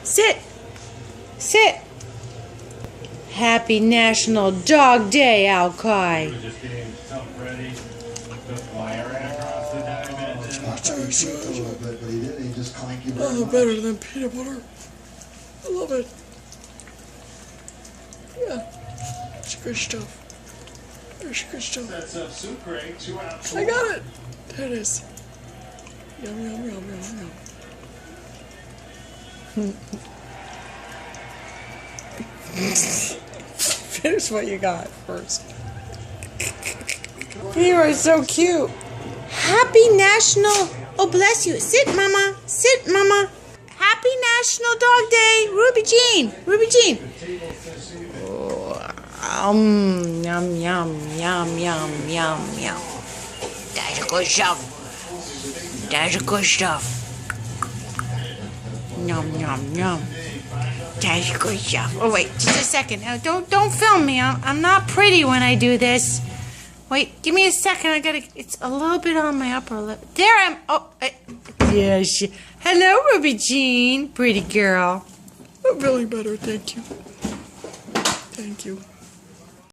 Sit. Sit. Happy National Dog Day, Alki. We're just getting something ready to fly around across the diamond. Oh, better than peanut butter. I love it. Yeah, it's good stuff. It's good stuff. That's a soup crate, 2 ounces. I got it. There it is. Yum, yum, yum, yum, yum. Finish what you got first. You are so cute. Happy National... Oh, bless you. Sit, Mama. Sit, Mama. Happy National Dog Day. Ruby Jean. Ruby Jean. Oh, yum, yum, yum, yum, yum, yum. That's good stuff. That's good stuff. Yum, yum, yum. That's good stuff. Oh, wait. Just a second. Don't film me. I'm not pretty when I do this. Wait, give me a second. I gotta. It's a little bit on my upper lip. There I'm. Oh, yeah. Hello, Ruby Jean, pretty girl. Really better, thank you. Thank you.